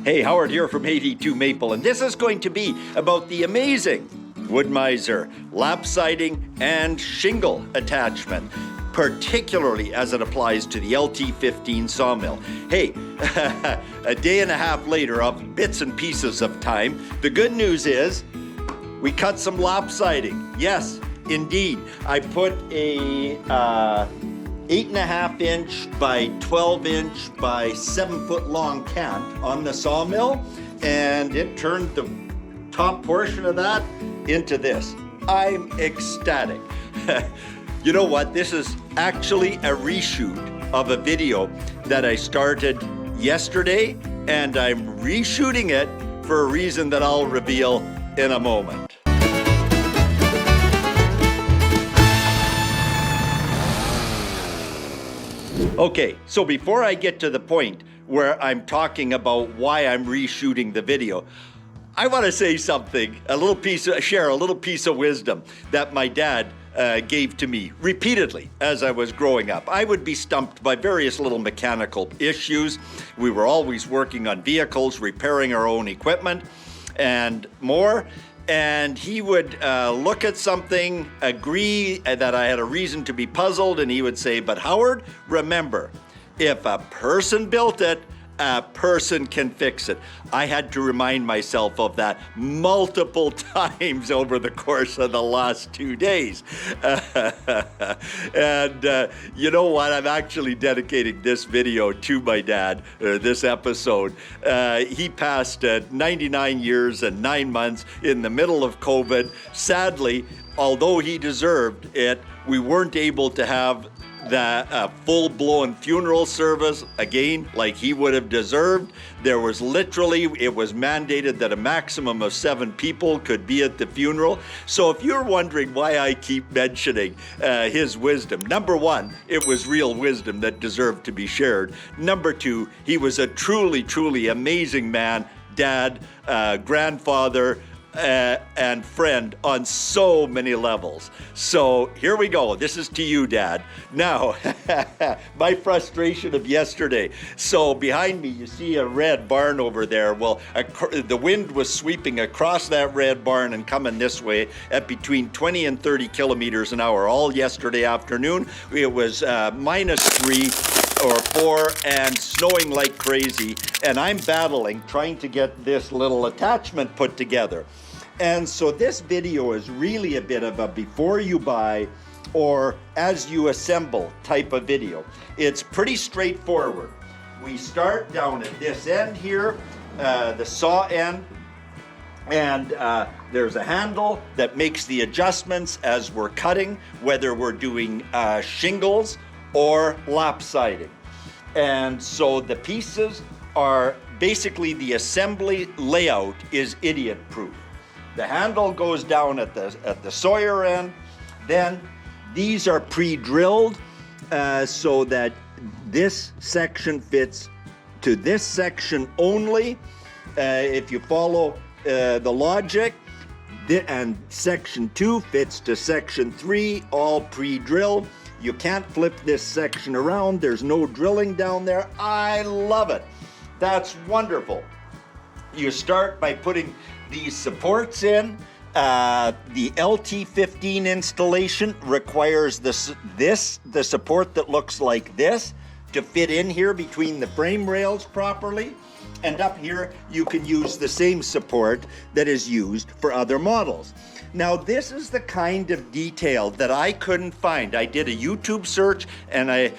Hey, Howard here from 82 Maple, and this is going to be about the amazing Woodmizer lap siding and shingle attachment, particularly as it applies to the LT15 sawmill. Hey, a day and a half later of bits and pieces of time, the good news is we cut some lap siding. Yes, indeed. I put a 8.5 inch by 12 inch by 7 foot long cant on the sawmill, and it turned the top portion of that into this. I'm ecstatic. You know what? This is actually a reshoot of a video that I started yesterday, and I'm reshooting it for a reason that I'll reveal in a moment. Okay, so before I get to the point where I'm talking about why I'm reshooting the video, I want to say something, share a little piece of wisdom that my dad gave to me repeatedly as I was growing up. I would be stumped by various little mechanical issues. We were always working on vehicles, repairing our own equipment, and more. And he would look at something, agree that I had a reason to be puzzled, and he would say, "But Howard, remember, if a person built it, a person can fix it." I had to remind myself of that multiple times over the course of the last 2 days. And you know what? I'm actually dedicating this video to my dad, this episode. He passed at 99 years and 9 months in the middle of COVID. Sadly, although he deserved it, we weren't able to have the full-blown funeral service, again, like he would have deserved. There was it was mandated that a maximum of 7 people could be at the funeral. So if you're wondering why I keep mentioning his wisdom, number one, it was real wisdom that deserved to be shared. Number two, he was a truly, truly amazing man, dad, grandfather, and friend on so many levels. So here we go. This is to you, Dad. Now, my frustration of yesterday. So behind me, you see a red barn over there. Well, the wind was sweeping across that red barn and coming this way at between 20 and 30 kilometers an hour all yesterday afternoon. It was -3 or 4 and snowing like crazy. And I'm battling, trying to get this little attachment put together. And so this video is really a bit of a before you buy or as you assemble type of video. It's pretty straightforward. We start down at this end here, the saw end, and there's a handle that makes the adjustments as we're cutting, whether we're doing shingles or lap siding. And so the pieces are basically, the assembly layout is idiot proof. The handle goes down at the sawyer end. Then these are pre-drilled so that this section fits to this section only. If you follow the logic, and section 2 fits to section 3, all pre-drilled. You can't flip this section around. There's no drilling down there. I love it. That's wonderful. You start by putting these supports in. The LT15 installation requires the support that looks like this to fit in here between the frame rails properly. And up here, you can use the same support that is used for other models. Now, this is the kind of detail that I couldn't find. I did a YouTube search, and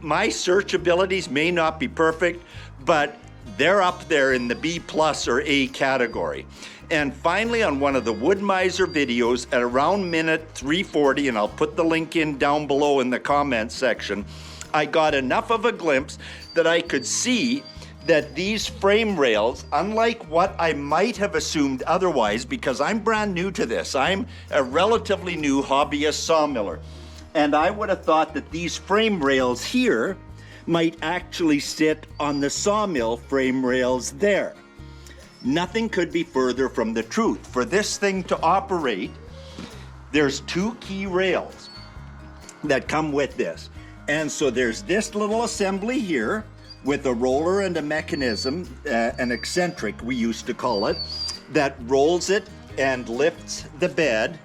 my search abilities may not be perfect, but they're up there in the B+ or A category. And finally, on one of the Woodmizer videos at around minute 3:40, and I'll put the link in down below in the comments section, I got enough of a glimpse that I could see that these frame rails, unlike what I might have assumed otherwise, because I'm brand new to this, I'm a relatively new hobbyist sawmiller, and I would have thought that these frame rails here might actually sit on the sawmill frame rails there. Nothing could be further from the truth. For this thing to operate, there's 2 key rails that come with this. And so there's this little assembly here, with a roller and a mechanism, an eccentric we used to call it, that rolls it and lifts the bed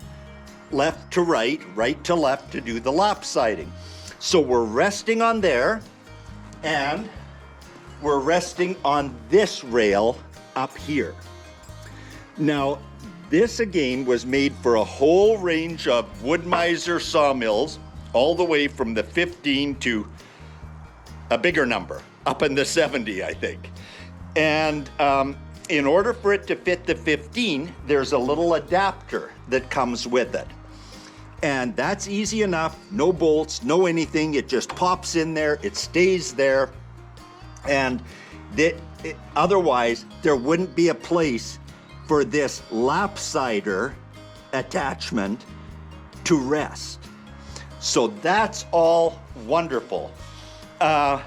left to right, right to left to do the lopsiding. So we're resting on there, and we're resting on this rail up here. Now, this again was made for a whole range of Woodmizer sawmills, all the way from the 15 to a bigger number, up in the 70, I think. And in order for it to fit the 15, there's a little adapter that comes with it. And that's easy enough, no bolts, no anything. It just pops in there, it stays there. And otherwise, there wouldn't be a place for this lopsider attachment to rest. So that's all wonderful. Let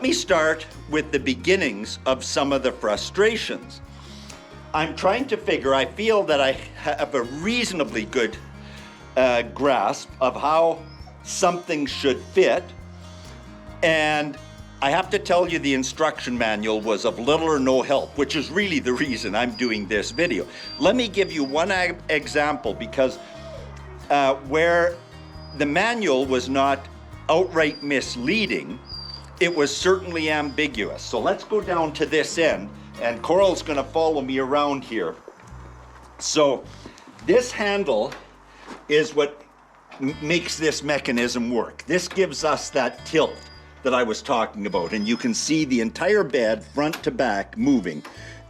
me start with the beginnings of some of the frustrations. I'm trying to figure, I feel that I have a reasonably good grasp of how something should fit, and I have to tell you the instruction manual was of little or no help, which is really the reason I'm doing this video. Let me give you one example, because where the manual was not outright misleading, it was certainly ambiguous. So let's go down to this end, and Coral's gonna follow me around here. So this handle is what makes this mechanism work. This gives us that tilt that I was talking about, and you can see the entire bed front to back moving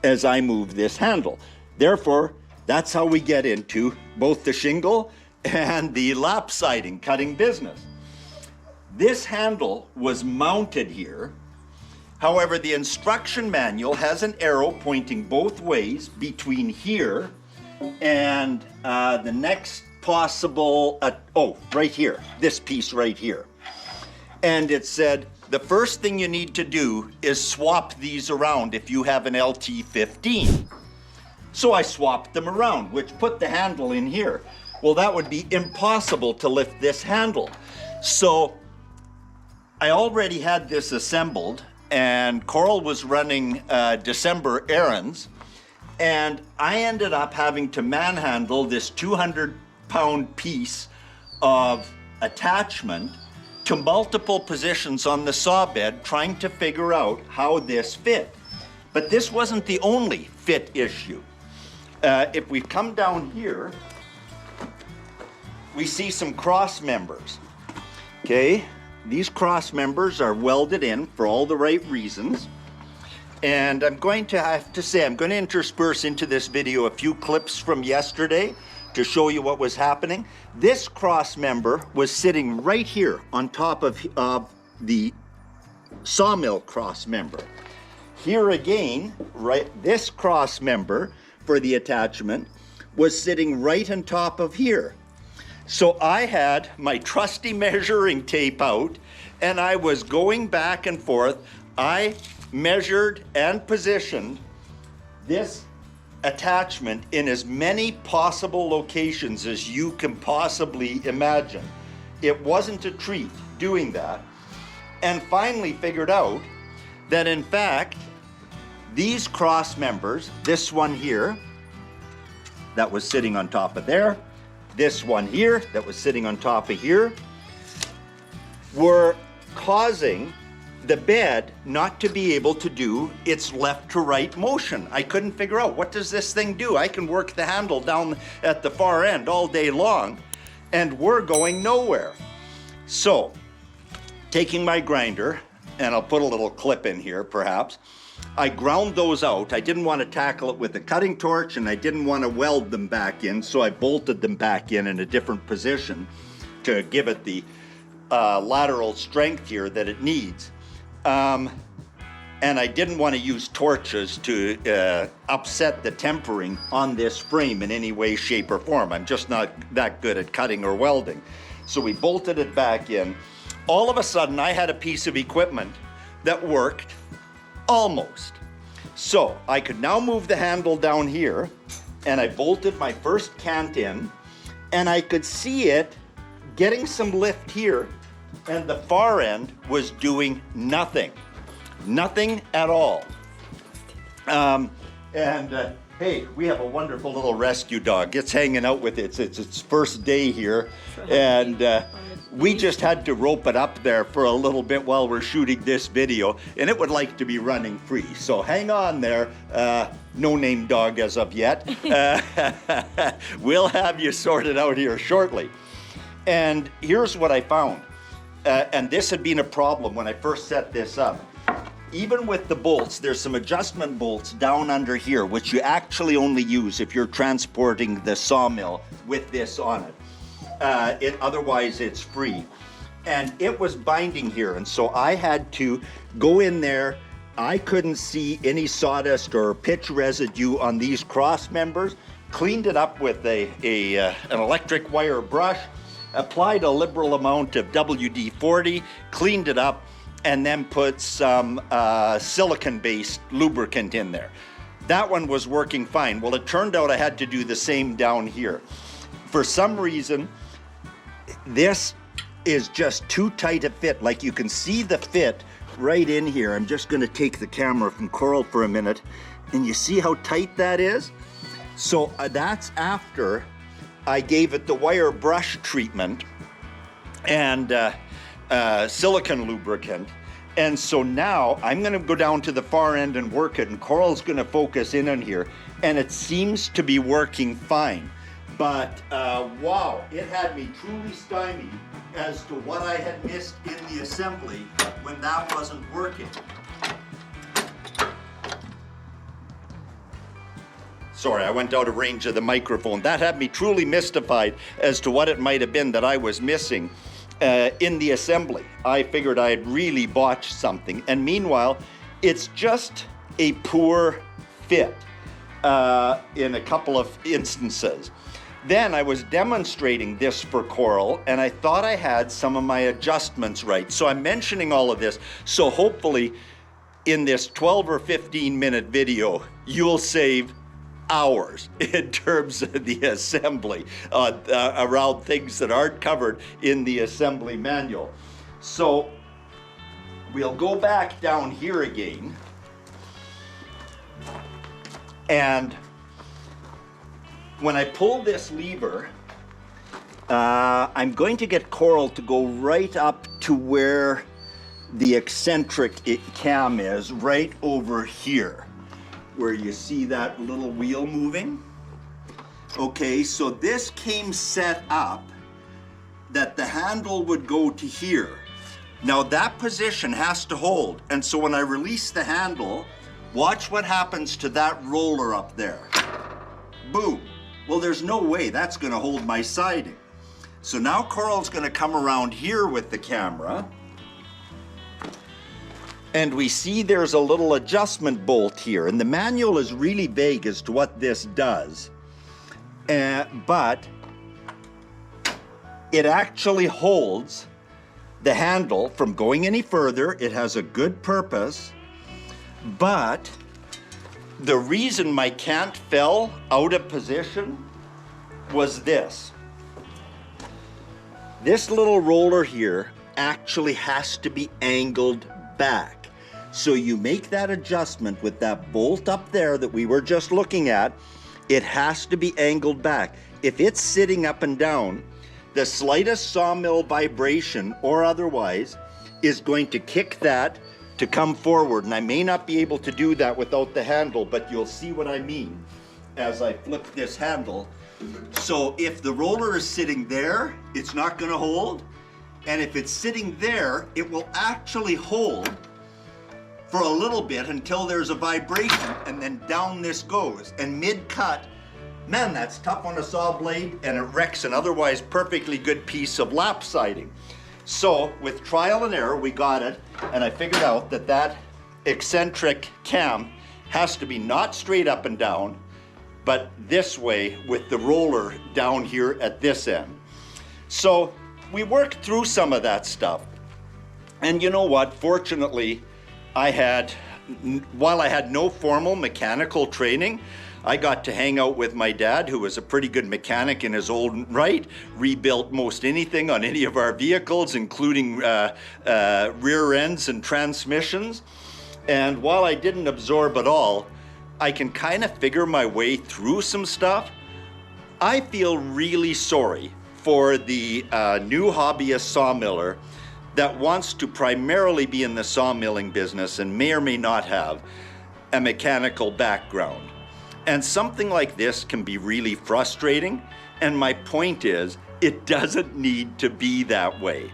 as I move this handle. Therefore, that's how we get into both the shingle and the lopsiding cutting business. This handle was mounted here. However, the instruction manual has an arrow pointing both ways between here and the next possible, right here, this piece right here. And it said, the first thing you need to do is swap these around if you have an LT15. So I swapped them around, which put the handle in here. Well, that would be impossible to lift this handle. So I already had this assembled, and Coral was running December errands, and I ended up having to manhandle this 200-pound piece of attachment to multiple positions on the saw bed, trying to figure out how this fit. But this wasn't the only fit issue. If we come down here, we see some cross members. Okay, these cross members are welded in for all the right reasons. And I'm going to have to say, I'm going to intersperse into this video a few clips from yesterday to show you what was happening. This cross member was sitting right here on top of the sawmill cross member. Here again, right, this cross member for the attachment was sitting right on top of here. So I had my trusty measuring tape out, and I was going back and forth. I measured and positioned this attachment in as many possible locations as you can possibly imagine. It wasn't a treat doing that, and finally figured out that in fact these cross members, this one here that was sitting on top of there, this one here that was sitting on top of here, were causing the bed not to be able to do its left to right motion. I couldn't figure out, what does this thing do? I can work the handle down at the far end all day long, and we're going nowhere. So, taking my grinder, and I'll put a little clip in here perhaps, I ground those out. I didn't want to tackle it with a cutting torch, and I didn't want to weld them back in, so I bolted them back in a different position to give it the lateral strength here that it needs. And I didn't want to use torches to upset the tempering on this frame in any way, shape, or form. I'm just not that good at cutting or welding. So we bolted it back in. All of a sudden, I had a piece of equipment that worked almost. So I could now move the handle down here, and I bolted my first cant in, and I could see it getting some lift here and the far end was doing nothing. Nothing at all. Hey, we have a wonderful little rescue dog. It's hanging out with it's its first day here, and we just had to rope it up there for a little bit while we're shooting this video, and it would like to be running free. So hang on there. No name dog as of yet. We'll have you sorted out here shortly. And here's what I found. And this had been a problem when I first set this up. Even with the bolts, there's some adjustment bolts down under here, which you actually only use if you're transporting the sawmill with this on it. Otherwise, it's free. And it was binding here, and so I had to go in there. I couldn't see any sawdust or pitch residue on these cross members. Cleaned it up with an electric wire brush, applied a liberal amount of WD-40, cleaned it up, and then put some silicone-based lubricant in there. That one was working fine. Well, it turned out I had to do the same down here. For some reason, this is just too tight a fit. Like, you can see the fit right in here. I'm just gonna take the camera from Coral for a minute, and you see how tight that is? So that's after I gave it the wire brush treatment and silicone lubricant. And so now I'm gonna go down to the far end and work it, and Coral's gonna focus in on here, and it seems to be working fine. But wow, it had me truly stymied as to what I had missed in the assembly when that wasn't working. Sorry, I went out of range of the microphone. That had me truly mystified as to what it might have been that I was missing in the assembly. I figured I had really botched something. And meanwhile, it's just a poor fit in a couple of instances. Then I was demonstrating this for Coral, and I thought I had some of my adjustments right. So I'm mentioning all of this, so hopefully in this 12 or 15 minute video, you'll save hours in terms of the assembly around things that aren't covered in the assembly manual. So we'll go back down here again, and when I pull this lever, I'm going to get Coral to go right up to where the eccentric cam is, right over here, where you see that little wheel moving. Okay, so this came set up that the handle would go to here. Now that position has to hold, and so when I release the handle, watch what happens to that roller up there. Boom. Well, there's no way that's gonna hold my siding. So now Coral's gonna come around here with the camera, and we see there's a little adjustment bolt here, and the manual is really vague as to what this does, but it actually holds the handle from going any further. It has a good purpose, but the reason my cant fell out of position was this. This little roller here actually has to be angled back. So you make that adjustment with that bolt up there that we were just looking at. It has to be angled back. If it's sitting up and down, the slightest sawmill vibration or otherwise is going to kick that to come forward, and I may not be able to do that without the handle, but you'll see what I mean as I flip this handle. So if the roller is sitting there, it's not going to hold, and if it's sitting there, it will actually hold for a little bit until there's a vibration, and then down this goes. And mid-cut, man, that's tough on a saw blade, and it wrecks an otherwise perfectly good piece of lap siding. So with trial and error, we got it, and I figured out that that eccentric cam has to be not straight up and down, but this way with the roller down here at this end. So we worked through some of that stuff. And you know what? Fortunately, while I had no formal mechanical training, I got to hang out with my dad, who was a pretty good mechanic in his own right, rebuilt most anything on any of our vehicles, including rear ends and transmissions. And while I didn't absorb it all, I can kind of figure my way through some stuff. I feel really sorry for the new hobbyist sawmiller that wants to primarily be in the sawmilling business and may or may not have a mechanical background. And something like this can be really frustrating. And my point is, it doesn't need to be that way.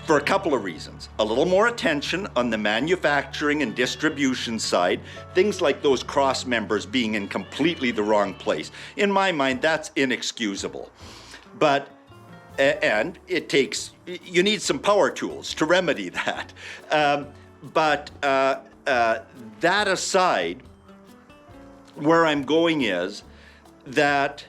For a couple of reasons. A little more attention on the manufacturing and distribution side, things like those cross members being in completely the wrong place. In my mind, that's inexcusable. But, and it takes, you need some power tools to remedy that. That aside, where I'm going is that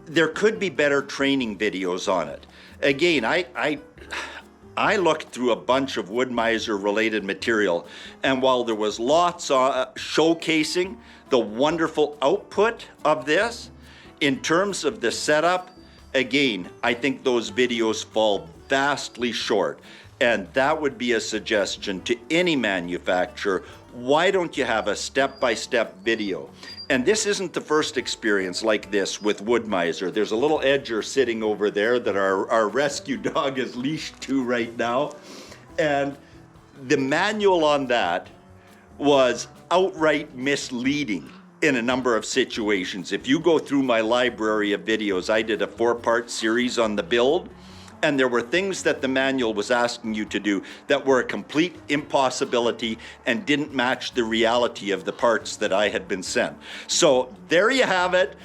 there could be better training videos on it. Again, I looked through a bunch of Woodmizer related material, and while there was lots showcasing the wonderful output of this, in terms of the setup, again, I think those videos fall vastly short. And that would be a suggestion to any manufacturer. Why don't you have a step-by-step video? And this isn't the first experience like this with Woodmizer. There's a little edger sitting over there that our rescue dog is leashed to right now. And the manual on that was outright misleading in a number of situations. If you go through my library of videos, I did a 4-part series on the build. And there were things that the manual was asking you to do that were a complete impossibility and didn't match the reality of the parts that I had been sent. So there you have it.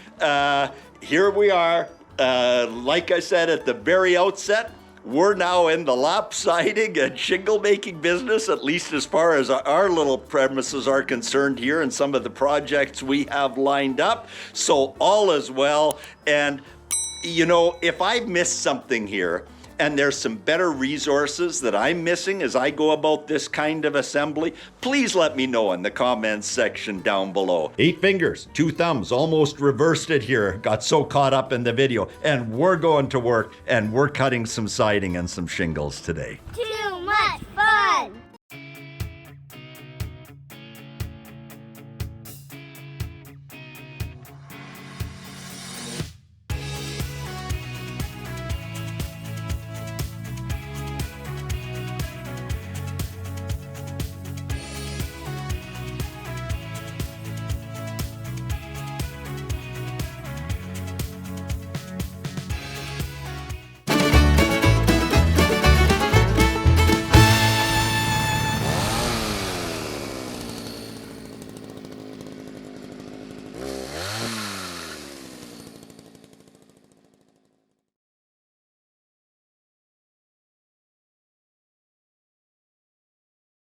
Here we are. Like I said at the very outset, we're now in the lap siding and shingle making business, at least as far as our little premises are concerned here and some of the projects we have lined up. So all is well. And you know, if I've missed something here and there's some better resources that I'm missing as I go about this kind of assembly, please let me know in the comments section down below. 8 fingers, 2 thumbs, almost reversed it here. Got so caught up in the video. And we're going to work and we're cutting some siding and some shingles today. Too much fun!